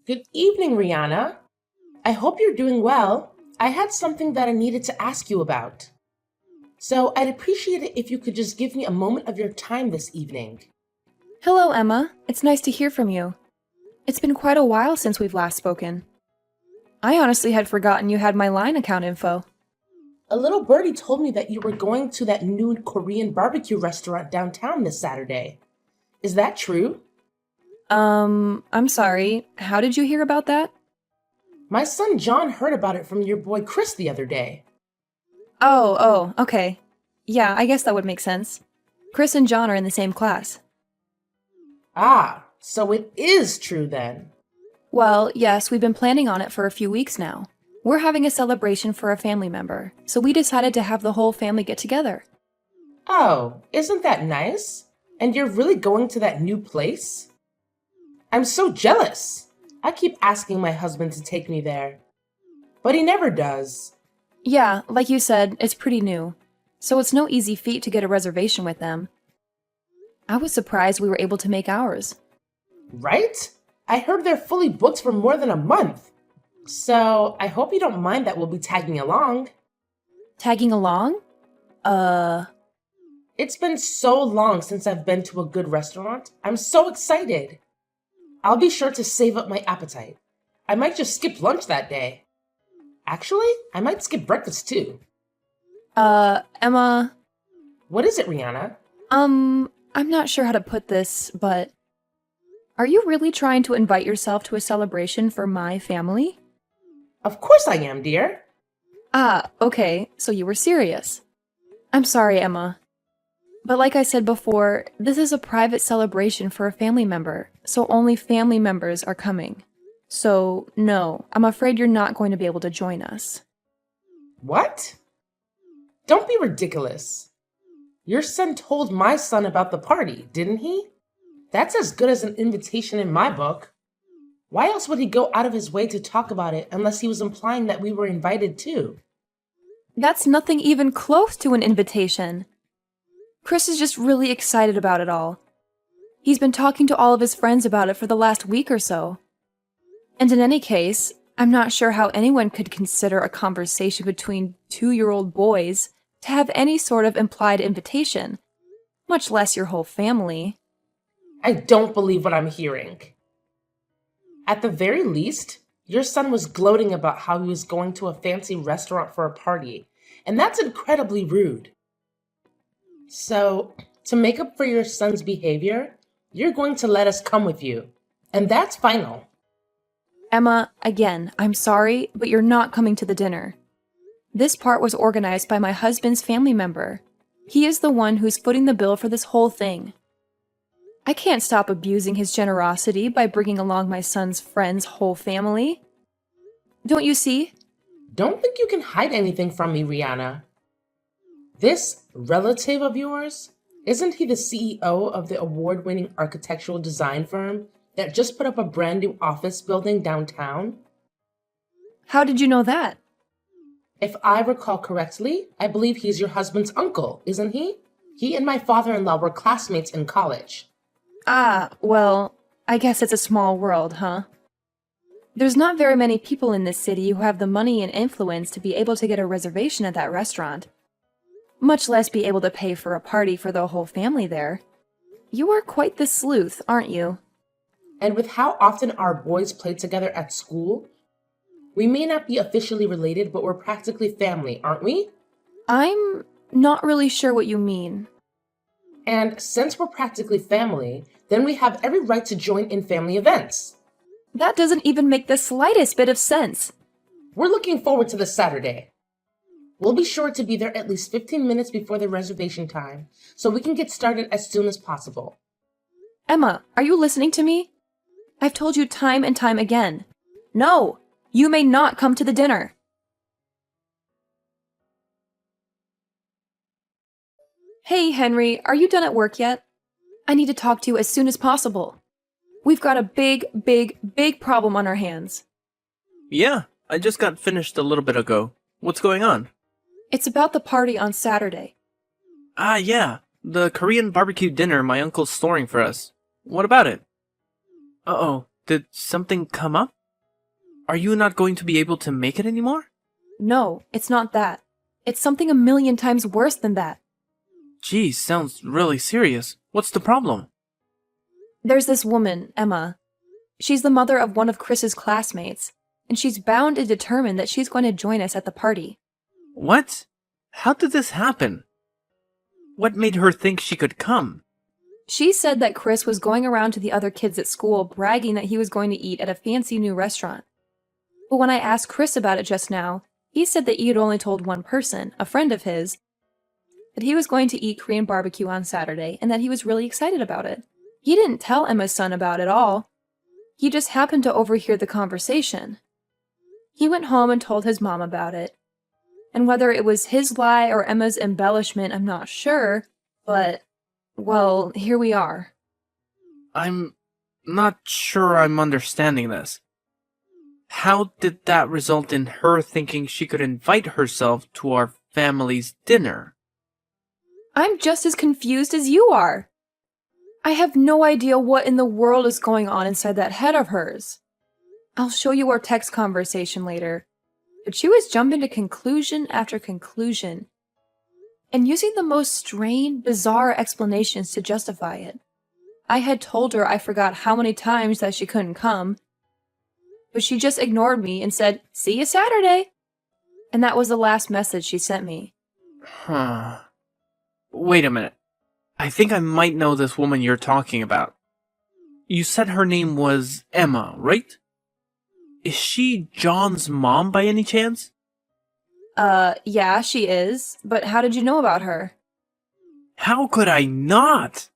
Good evening, Rihanna. I hope you're doing well. I had something that I needed to ask you about. So I'd appreciate it if you could just give me a moment of your time this evening. Hello, Emma. It's nice to hear from you. It's been quite a while since we've last spoken. I honestly had forgotten you had my line account info. A little birdie told me that you were going to that new Korean barbecue restaurant downtown this Saturday. Is that true? I'm sorry. How did you hear about that? My son John heard about it from your boy Chris the other day. Oh, okay. Yeah, I guess that would make sense. Chris and John are in the same class. Ah, so it is true then. Well, yes, we've been planning on it for a few weeks now. We're having a celebration for a family member, so we decided to have the whole family get together. Oh, isn't that nice? And you're really going to that new place? I'm so jealous. I keep asking my husband to take me there, but he never does. Yeah, like you said, it's pretty new, so it's no easy feat to get a reservation with them. I was surprised we were able to make ours. Right? I heard they're fully booked for more than a month. So I hope you don't mind that we'll be tagging along. Tagging along? It's been so long since I've been to a good restaurant. I'm so excited. I'll be sure to save up my appetite. I might just skip lunch that day. Actually, I might skip breakfast too. Emma, What is it, Rihanna? I'm not sure how to put this, but are you really trying to invite yourself to a celebration for my family? Of course I am, dear. Ah, okay, so you were serious. I'm sorry, Emma. But like I said before, this is a private celebration for a family member, so only family members are coming. So, no, I'm afraid you're not going to be able to join us. What? Don't be ridiculous. Your son told my son about the party, didn't he? That's as good as an invitation in my book. Why else would he go out of his way to talk about it unless he was implying that we were invited too? That's nothing even close to an invitation. Chris is just really excited about it all. He's been talking to all of his friends about it for the last week or so. And in any case, I'm not sure how anyone could consider a conversation between two-year-old boys to have any sort of implied invitation, much less your whole family. I don't believe what I'm hearing. At the very least, your son was gloating about how he was going to a fancy restaurant for a party, and that's incredibly rude. So, to make up for your son's behavior, you're going to let us come with you, and that's final. Emma, again, I'm sorry, but you're not coming to the dinner. This part was organized by my husband's family member. He is the one who's footing the bill for this whole thing. I can't stop abusing his generosity by bringing along my son's friend's whole family. Don't you see? Don't think you can hide anything from me, Rihanna. This relative of yours, isn't he the CEO of the award-winning architectural design firm that just put up a brand new office building downtown? How did you know that? If I recall correctly, I believe he's your husband's uncle, isn't he? He and my father-in-law were classmates in college. Ah, well, I guess it's a small world, huh? There's not very many people in this city who have the money and influence to be able to get a reservation at that restaurant, much less be able to pay for a party for the whole family there. You are quite the sleuth, aren't you? And with how often our boys play together at school, we may not be officially related, but we're practically family, aren't we? I'm not really sure what you mean. And since we're practically family, then we have every right to join in family events. That doesn't even make the slightest bit of sense. We're looking forward to this Saturday. We'll be sure to be there at least 15 minutes before the reservation time, so we can get started as soon as possible. Emma, are you listening to me? I've told you time and time again. No, you may not come to the dinner. Hey, Henry, are you done at work yet? I need to talk to you as soon as possible. We've got a big problem on our hands. Yeah, I just got finished a little bit ago. What's going on? It's about the party on Saturday. Ah, yeah, the Korean barbecue dinner my uncle's storing for us. What about it? Uh-oh, did something come up? Are you not going to be able to make it anymore? No, it's not that. It's something a million times worse than that. Geez, sounds really serious. What's the problem? There's this woman, Emma. She's the mother of one of Chris's classmates, and she's bound and determined that she's going to join us at the party. What? How did this happen? What made her think she could come? She said that Chris was going around to the other kids at school bragging that he was going to eat at a fancy new restaurant. But when I asked Chris about it just now, he said that he had only told one person, a friend of his, that he was going to eat Korean barbecue on Saturday and that he was really excited about it. He didn't tell Emma's son about it all. He just happened to overhear the conversation. He went home and told his mom about it. And whether it was his lie or Emma's embellishment, I'm not sure, but, well, here we are. I'm not sure I'm understanding this. How did that result in her thinking she could invite herself to our family's dinner? I'm just as confused as you are. I have no idea what in the world is going on inside that head of hers. I'll show you our text conversation later. But she was jumping to conclusion after conclusion, and using the most strained, bizarre explanations to justify it. I had told her I forgot how many times that she couldn't come, but she just ignored me and said, "See you Saturday." And that was the last message she sent me. Huh. Wait a minute. I think I might know this woman you're talking about. You said her name was Emma, right? Is she John's mom by any chance? Yeah, she is. But how did you know about her? How could I not?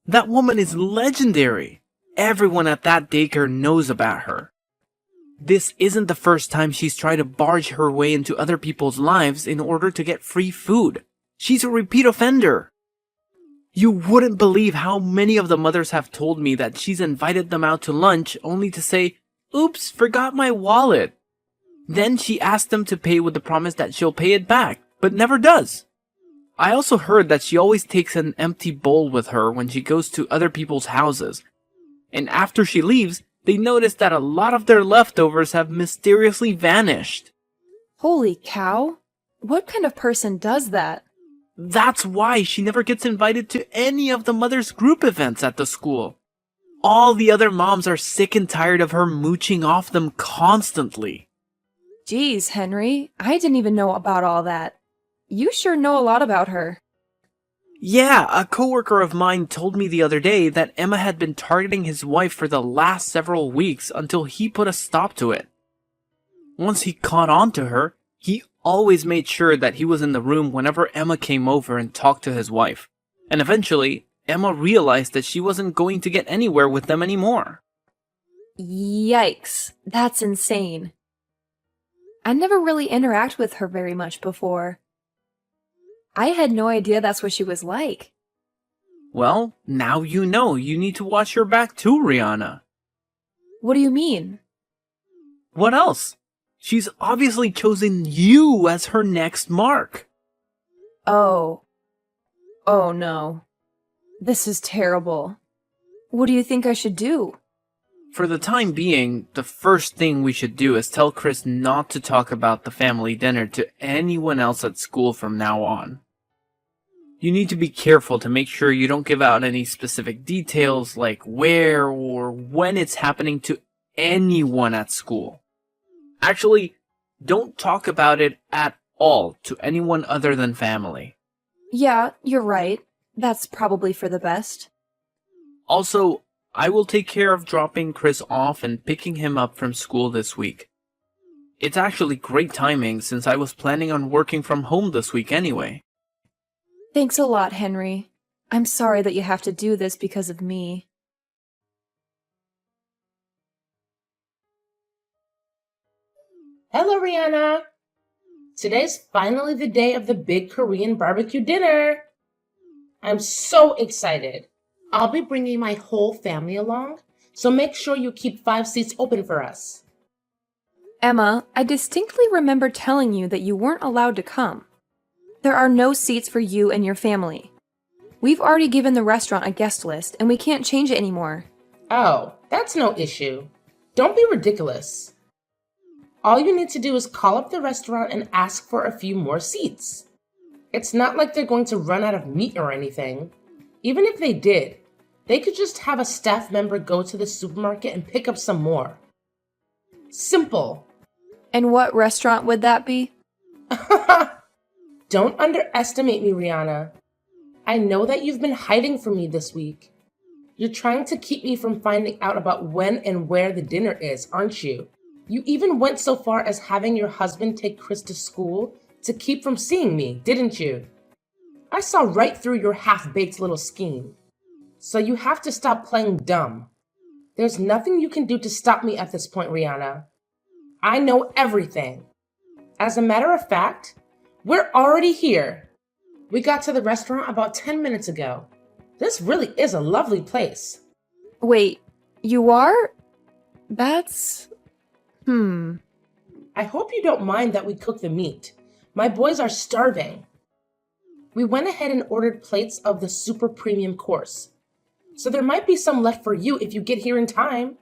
That woman is legendary. Everyone at that daycare knows about her. This isn't the first time she's tried to barge her way into other people's lives in order to get free food. She's a repeat offender. You wouldn't believe how many of the mothers have told me that she's invited them out to lunch only to say, "Oops, forgot my wallet." Then she asks them to pay with the promise that she'll pay it back, but never does. I also heard that she always takes an empty bowl with her when she goes to other people's houses. And after she leaves, they notice that a lot of their leftovers have mysteriously vanished. Holy cow. What kind of person does that? That's why she never gets invited to any of the mothers' group events at the school. All the other moms are sick and tired of her mooching off them constantly. Geez, Henry, I didn't even know about all that. You sure know a lot about her. Yeah, a coworker of mine told me the other day that Emma had been targeting his wife for the last several weeks until he put a stop to it. Once he caught on to her, he always made sure that he was in the room whenever Emma came over and talked to his wife. And eventually, Emma realized that she wasn't going to get anywhere with them anymore. Yikes, that's insane. I never really interacted with her very much before. I had no idea that's what she was like. Well, now you know. You need to watch your back too, Rihanna. What do you mean? What else? She's obviously chosen you as her next mark. Oh. Oh no. This is terrible. What do you think I should do? For the time being, the first thing we should do is tell Chris not to talk about the family dinner to anyone else at school from now on. You need to be careful to make sure you don't give out any specific details like where or when it's happening to anyone at school. Actually, don't talk about it at all to anyone other than family. Yeah, you're right. That's probably for the best. Also, I will take care of dropping Chris off and picking him up from school this week. It's actually great timing since I was planning on working from home this week anyway. Thanks a lot, Henry. I'm sorry that you have to do this because of me. Hello, Rihanna. Today's finally the day of the big Korean barbecue dinner. I'm so excited. I'll be bringing my whole family along, so make sure you keep 5 seats open for us. Emma, I distinctly remember telling you that you weren't allowed to come. There are no seats for you and your family. We've already given the restaurant a guest list, and we can't change it anymore. Oh, that's no issue. Don't be ridiculous. All you need to do is call up the restaurant and ask for a few more seats. It's not like they're going to run out of meat or anything. Even if they did, they could just have a staff member go to the supermarket and pick up some more. Simple. And what restaurant would that be? Don't underestimate me, Rihanna. I know that you've been hiding from me this week. You're trying to keep me from finding out about when and where the dinner is, aren't you? You even went so far as having your husband take Chris to school to keep from seeing me, didn't you? I saw right through your half-baked little scheme. So you have to stop playing dumb. There's nothing you can do to stop me at this point, Rihanna. I know everything. As a matter of fact, we're already here. We got to the restaurant about 10 minutes ago. This really is a lovely place. Wait, you are? That's... I hope you don't mind that we cook the meat. My boys are starving. We went ahead and ordered plates of the super premium course. So there might be some left for you if you get here in time.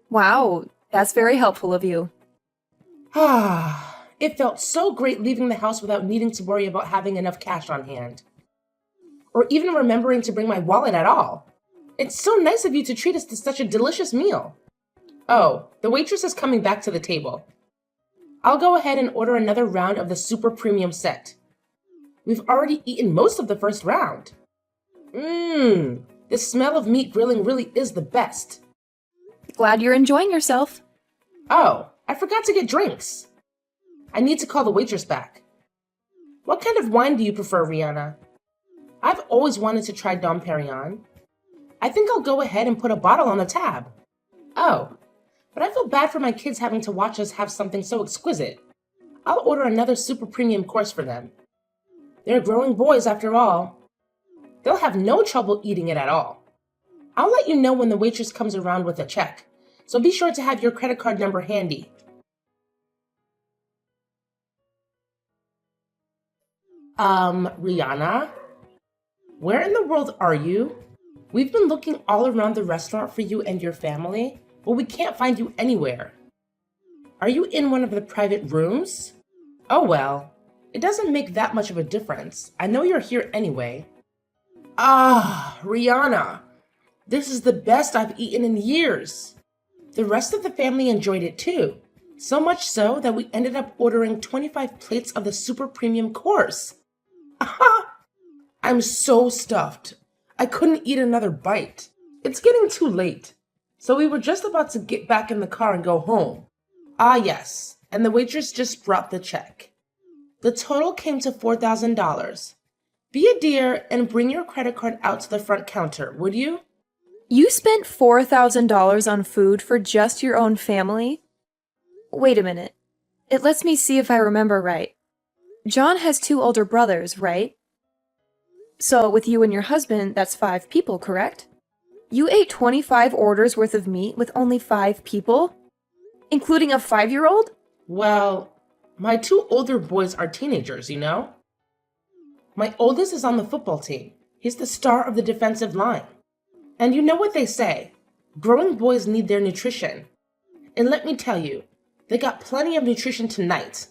Wow, that's very helpful of you. It felt so great leaving the house without needing to worry about having enough cash on hand. Or even remembering to bring my wallet at all. It's so nice of you to treat us to such a delicious meal. Oh, the waitress is coming back to the table. I'll go ahead and order another round of the super premium set. We've already eaten most of the first round. The smell of meat grilling really is the best. Glad you're enjoying yourself. Oh, I forgot to get drinks. I need to call the waitress back. What kind of wine do you prefer, Rihanna? I've always wanted to try Dom Perignon. I think I'll go ahead and put a bottle on the tab. Oh, but I feel bad for my kids having to watch us have something so exquisite. I'll order another super premium course for them. They're growing boys after all. They'll have no trouble eating it at all. I'll let you know when the waitress comes around with a check, so be sure to have your credit card number handy. Rihanna? Where in the world are you? We've been looking all around the restaurant for you and your family, but we can't find you anywhere. Are you in one of the private rooms? Oh well, it doesn't make that much of a difference. I know you're here anyway. Rihanna, this is the best I've eaten in years. The rest of the family enjoyed it too. So much so that we ended up ordering 25 plates of the super premium course. I'm so stuffed. I couldn't eat another bite. It's getting too late. So we were just about to get back in the car and go home. Ah yes, and the waitress just brought the check. The total came to $4,000. Be a dear and bring your credit card out to the front counter, would you? You spent $4,000 on food for just your own family? Wait a minute. It lets me see if I remember right. John has 2 older brothers, right? So with you and your husband, that's 5 people, correct? You ate 25 orders worth of meat with only 5 people? Including a 5-year-old? Well, my 2 older boys are teenagers, you know? My oldest is on the football team. He's the star of the defensive line. And you know what they say, growing boys need their nutrition. And let me tell you, they got plenty of nutrition tonight.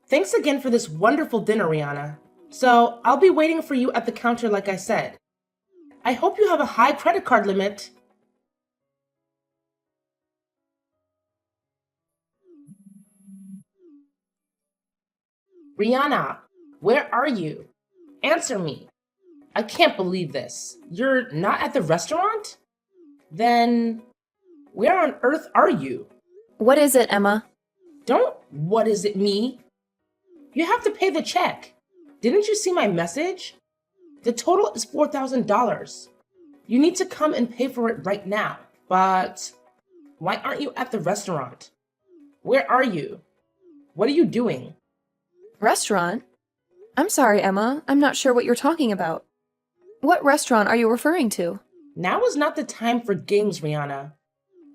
Thanks again for this wonderful dinner, Rihanna. So I'll be waiting for you at the counter like I said. I hope you have a high credit card limit. Rihanna, where are you? Answer me. I can't believe this. You're not at the restaurant? Then, where on earth are you? What is it, Emma? What is it, me? You have to pay the check. Didn't you see my message? The total is $4,000. You need to come and pay for it right now. But why aren't you at the restaurant? Where are you? What are you doing? Restaurant? I'm sorry, Emma. I'm not sure what you're talking about. What restaurant are you referring to? Now is not the time for games, Rihanna.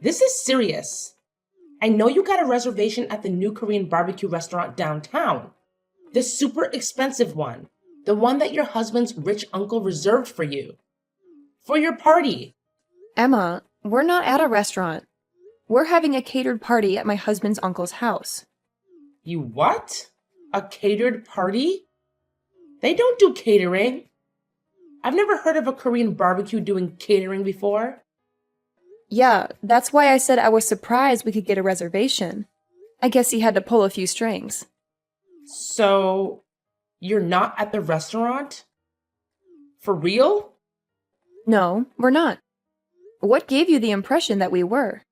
This is serious. I know you got a reservation at the new Korean barbecue restaurant downtown. The super expensive one. The one that your husband's rich uncle reserved for you. For your party. Emma, we're not at a restaurant. We're having a catered party at my husband's uncle's house. You what? A catered party? They don't do catering. I've never heard of a Korean barbecue doing catering before. Yeah, that's why I said I was surprised we could get a reservation. I guess he had to pull a few strings. So, you're not at the restaurant? For real? No, we're not. What gave you the impression that we were?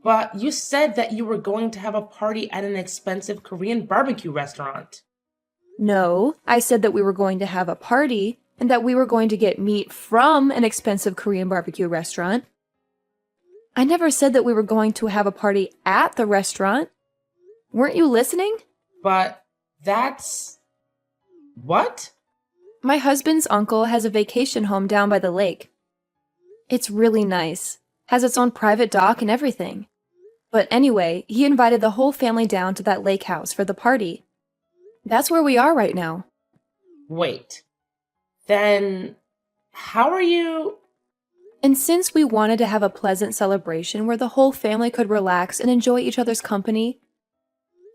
But you said that you were going to have a party at an expensive Korean barbecue restaurant. No, I said that we were going to have a party and that we were going to get meat from an expensive Korean barbecue restaurant. I never said that we were going to have a party at the restaurant. Weren't you listening? But that's... What? My husband's uncle has a vacation home down by the lake. It's really nice, has its own private dock and everything. But anyway, he invited the whole family down to that lake house for the party. That's where we are right now. Wait. Then, how are you... And since we wanted to have a pleasant celebration where the whole family could relax and enjoy each other's company,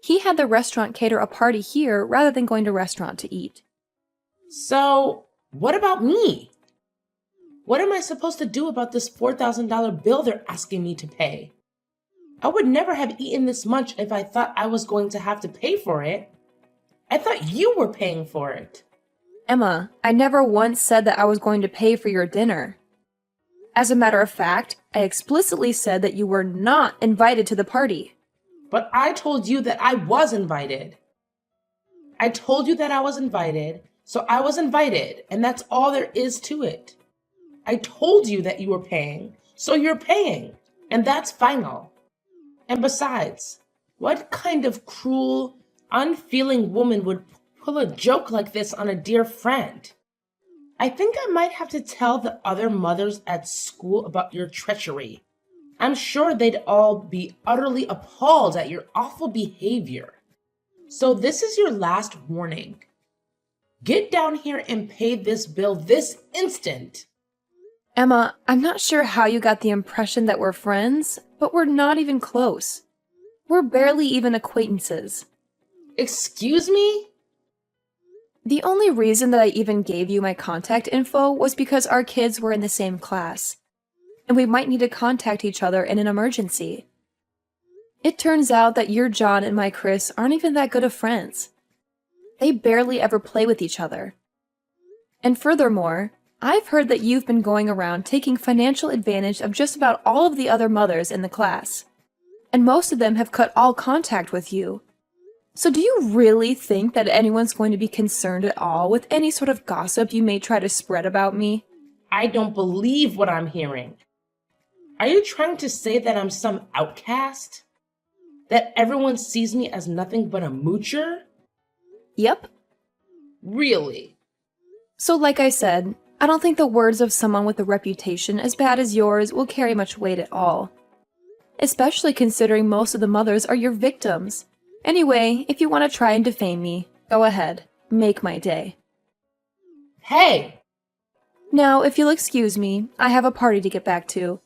he had the restaurant cater a party here rather than going to a restaurant to eat. So, what about me? What am I supposed to do about this $4,000 bill they're asking me to pay? I would never have eaten this much if I thought I was going to have to pay for it. I thought you were paying for it. Emma, I never once said that I was going to pay for your dinner. As a matter of fact, I explicitly said that you were not invited to the party. But I told you that I was invited. I told you that I was invited, so I was invited, and that's all there is to it. I told you that you were paying, so you're paying, and that's final. And besides, what kind of cruel, unfeeling woman would pull a joke like this on a dear friend? I think I might have to tell the other mothers at school about your treachery. I'm sure they'd all be utterly appalled at your awful behavior. So this is your last warning. Get down here and pay this bill this instant. Emma, I'm not sure how you got the impression that we're friends, but we're not even close. We're barely even acquaintances. Excuse me? The only reason that I even gave you my contact info was because our kids were in the same class, and we might need to contact each other in an emergency. It turns out that your John and my Chris aren't even that good of friends. They barely ever play with each other. And furthermore, I've heard that you've been going around taking financial advantage of just about all of the other mothers in the class, and most of them have cut all contact with you. So do you really think that anyone's going to be concerned at all with any sort of gossip you may try to spread about me? I don't believe what I'm hearing. Are you trying to say that I'm some outcast? That everyone sees me as nothing but a moocher? Yep. Really? So like I said, I don't think the words of someone with a reputation as bad as yours will carry much weight at all. Especially considering most of the mothers are your victims. Anyway, if you want to try and defame me, go ahead. Make my day. Hey! Now, if you'll excuse me, I have a party to get back to.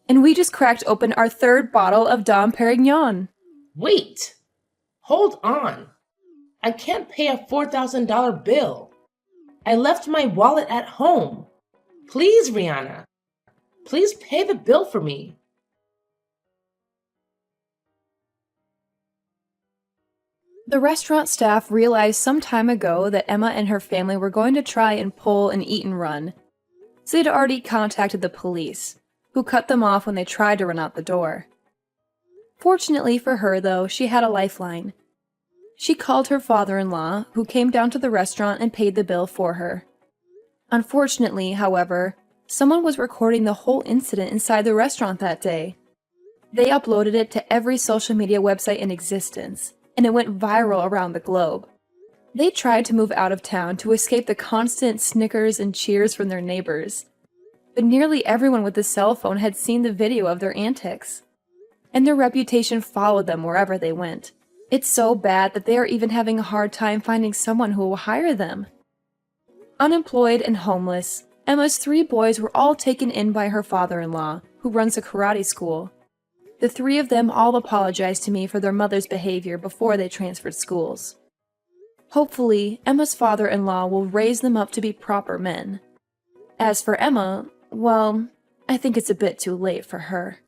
And we just cracked open our third bottle of Dom Perignon. Wait! Hold on. I can't pay a $4,000 bill. I left my wallet at home. Please, Rihanna. Please pay the bill for me. The restaurant staff realized some time ago that Emma and her family were going to try and pull an eat and run, so they'd already contacted the police, who cut them off when they tried to run out the door. Fortunately for her, though, she had a lifeline. She called her father-in-law, who came down to the restaurant and paid the bill for her. Unfortunately, however, someone was recording the whole incident inside the restaurant that day. They uploaded it to every social media website in existence, and it went viral around the globe. They tried to move out of town to escape the constant snickers and cheers from their neighbors, but nearly everyone with a cell phone had seen the video of their antics, and their reputation followed them wherever they went. It's so bad that they are even having a hard time finding someone who will hire them. Unemployed and homeless, Emma's 3 boys were all taken in by her father-in-law, who runs a karate school. The three of them all apologized to me for their mother's behavior before they transferred schools. Hopefully, Emma's father-in-law will raise them up to be proper men. As for Emma, well, I think it's a bit too late for her.